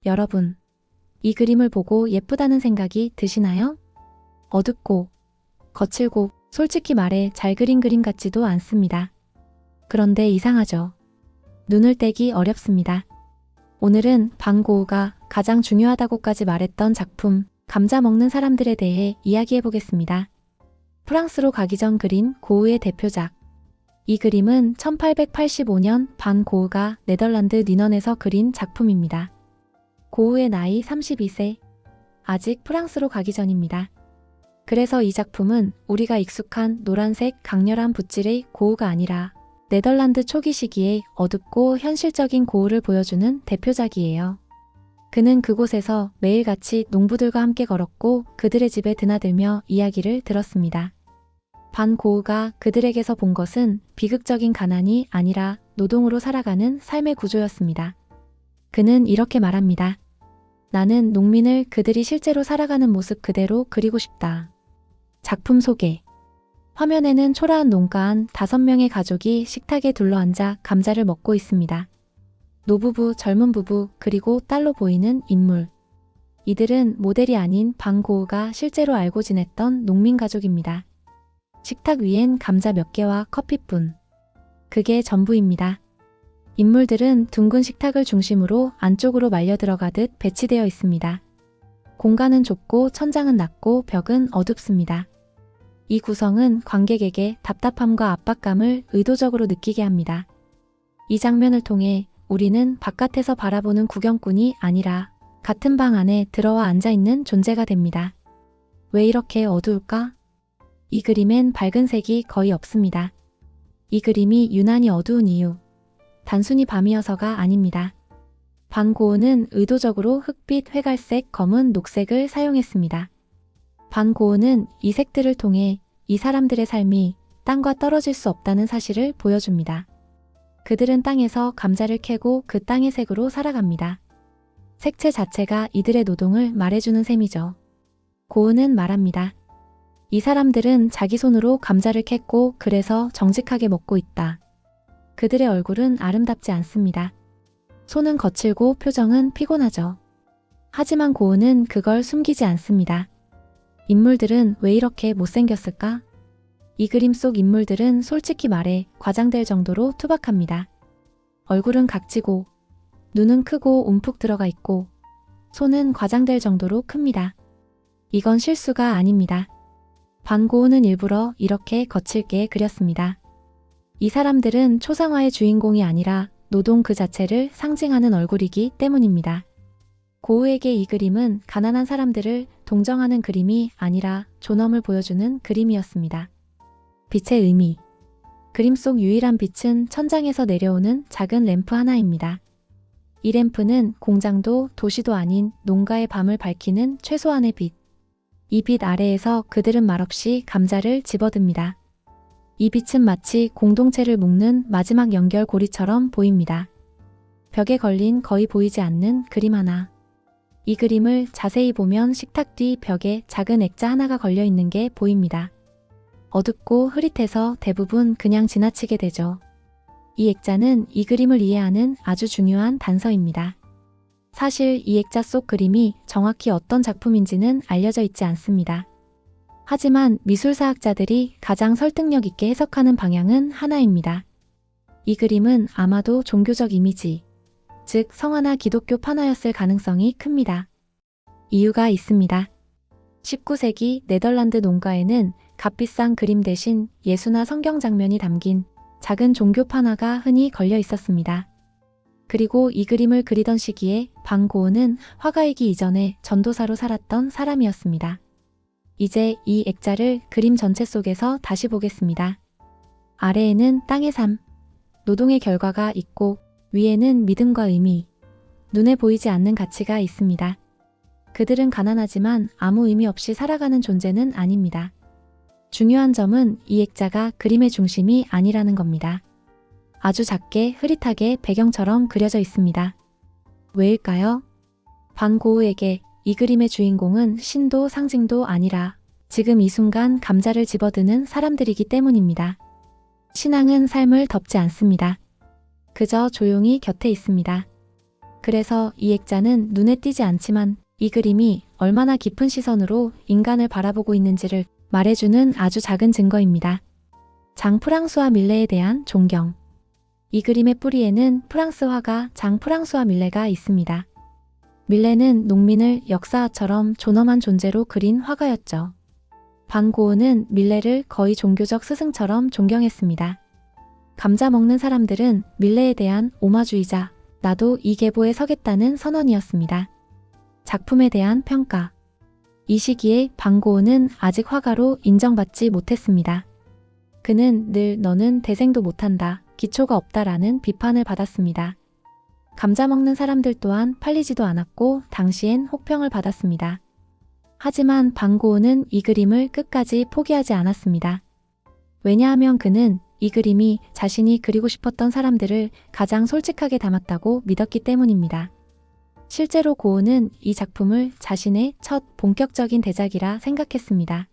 여러분, 이 그림을 보고 예쁘다는 생각이 드시나요? 어둡고, 거칠고, 솔직히 말해 잘 그린 그림 같지도 않습니다. 그런데 이상하죠. 눈을 떼기 어렵습니다. 오늘은 반 고흐가 가장 중요하다고까지 말했던 작품, 감자 먹는 사람들에 대해 이야기해보겠습니다. 프랑스로 가기 전 그린 고흐의 대표작. 이 그림은 1885년 반 고흐가 네덜란드 니넌에서 그린 작품입니다. 고흐의 나이 32세. 아직 프랑스로 가기 전입니다. 그래서 이 작품은 우리가 익숙한 노란색 강렬한 붓질의 고흐가 아니라 네덜란드 초기 시기의 어둡고 현실적인 고흐를 보여주는 대표작이에요. 그는 그곳에서 매일같이 농부들과 함께 걸었고 그들의 집에 드나들며 이야기를 들었습니다. 반 고흐가 그들에게서 본 것은 비극적인 가난이 아니라 노동으로 살아가는 삶의 구조였습니다. 그는 이렇게 말합니다. 나는 농민을 그들이 실제로 살아가는 모습 그대로 그리고 싶다. 작품 소개. 화면에는 초라한 농가 안 5명의 가족이 식탁에 둘러앉아 감자를 먹고 있습니다. 노부부, 젊은 부부, 그리고 딸로 보이는 인물. 이들은 모델이 아닌 반 고흐가 실제로 알고 지냈던 농민 가족입니다. 식탁 위엔 감자 몇 개와 커피뿐. 그게 전부입니다. 인물들은 둥근 식탁을 중심으로 안쪽으로 말려 들어가듯 배치되어 있습니다. 공간은 좁고 천장은 낮고 벽은 어둡습니다. 이 구성은 관객에게 답답함과 압박감을 의도적으로 느끼게 합니다. 이 장면을 통해 우리는 바깥에서 바라보는 구경꾼이 아니라 같은 방 안에 들어와 앉아있는 존재가 됩니다. 왜 이렇게 어두울까? 이 그림엔 밝은 색이 거의 없습니다. 이 그림이 유난히 어두운 이유, 단순히 밤이어서가 아닙니다. 반 고흐는 의도적으로 흑빛, 회갈색, 검은, 녹색을 사용했습니다. 반 고흐는 이 색들을 통해 이 사람들의 삶이 땅과 떨어질 수 없다는 사실을 보여줍니다. 그들은 땅에서 감자를 캐고 그 땅의 색으로 살아갑니다. 색채 자체가 이들의 노동을 말해주는 셈이죠. 고흐는 말합니다. 이 사람들은 자기 손으로 감자를 캤고 그래서 정직하게 먹고 있다. 그들의 얼굴은 아름답지 않습니다. 손은 거칠고 표정은 피곤하죠. 하지만 고흐는 그걸 숨기지 않습니다. 인물들은 왜 이렇게 못생겼을까? 이 그림 속 인물들은 솔직히 말해 과장될 정도로 투박합니다. 얼굴은 각지고, 눈은 크고 움푹 들어가 있고, 손은 과장될 정도로 큽니다. 이건 실수가 아닙니다. 반 고흐는 일부러 이렇게 거칠게 그렸습니다. 이 사람들은 초상화의 주인공이 아니라 노동 그 자체를 상징하는 얼굴이기 때문입니다. 고흐에게 이 그림은 가난한 사람들을 동정하는 그림이 아니라 존엄을 보여주는 그림이었습니다. 빛의 의미. 그림 속 유일한 빛은 천장에서 내려오는 작은 램프 하나입니다. 이 램프는 공장도 도시도 아닌 농가의 밤을 밝히는 최소한의 빛. 이 빛 아래에서 그들은 말없이 감자를 집어듭니다. 이 빛은 마치 공동체를 묶는 마지막 연결고리처럼 보입니다. 벽에 걸린 거의 보이지 않는 그림 하나. 이 그림을 자세히 보면 식탁 뒤 벽에 작은 액자 하나가 걸려 있는 게 보입니다. 어둡고 흐릿해서 대부분 그냥 지나치게 되죠. 이 액자는 이 그림을 이해하는 아주 중요한 단서입니다. 사실 이 액자 속 그림이 정확히 어떤 작품인지는 알려져 있지 않습니다. 하지만 미술사학자들이 가장 설득력 있게 해석하는 방향은 하나입니다. 이 그림은 아마도 종교적 이미지, 즉 성화나 기독교 판화였을 가능성이 큽니다. 이유가 있습니다. 19세기 네덜란드 농가에는 값비싼 그림 대신 예수나 성경 장면이 담긴 작은 종교 판화가 흔히 걸려 있었습니다. 그리고 이 그림을 그리던 시기에 반 고흐는 화가이기 이전에 전도사로 살았던 사람이었습니다. 이제 이 액자를 그림 전체 속에서 다시 보겠습니다. 아래에는 땅의 삶, 노동의 결과가 있고 위에는 믿음과 의미, 눈에 보이지 않는 가치가 있습니다. 그들은 가난하지만 아무 의미 없이 살아가는 존재는 아닙니다. 중요한 점은 이 액자가 그림의 중심이 아니라는 겁니다. 아주 작게 흐릿하게 배경처럼 그려져 있습니다. 왜일까요? 반 고흐에게 이 그림의 주인공은 신도 상징도 아니라 지금 이 순간 감자를 집어드는 사람들이기 때문입니다. 신앙은 삶을 덮지 않습니다. 그저 조용히 곁에 있습니다. 그래서 이 액자는 눈에 띄지 않지만 이 그림이 얼마나 깊은 시선으로 인간을 바라보고 있는지를 말해주는 아주 작은 증거입니다. 장 프랑수아 밀레에 대한 존경. 이 그림의 뿌리에는 프랑스 화가 장 프랑수아 밀레가 있습니다. 밀레는 농민을 역사화처럼 존엄한 존재로 그린 화가였죠. 반 고은은 밀레를 거의 종교적 스승처럼 존경했습니다. 감자 먹는 사람들은 밀레에 대한 오마주이자 나도 이 계보에 서겠다는 선언이었습니다. 작품에 대한 평가. 이 시기에 반 고은은 아직 화가로 인정받지 못했습니다. 그는 늘 너는 대생도 못한다, 기초가 없다라는 비판을 받았습니다. 감자 먹는 사람들 또한 팔리지도 않았고 당시엔 혹평을 받았습니다. 하지만 반 고은은 이 그림을 끝까지 포기하지 않았습니다. 왜냐하면 그는 이 그림이 자신이 그리고 싶었던 사람들을 가장 솔직하게 담았다고 믿었기 때문입니다. 실제로 고은은 이 작품을 자신의 첫 본격적인 대작이라 생각했습니다.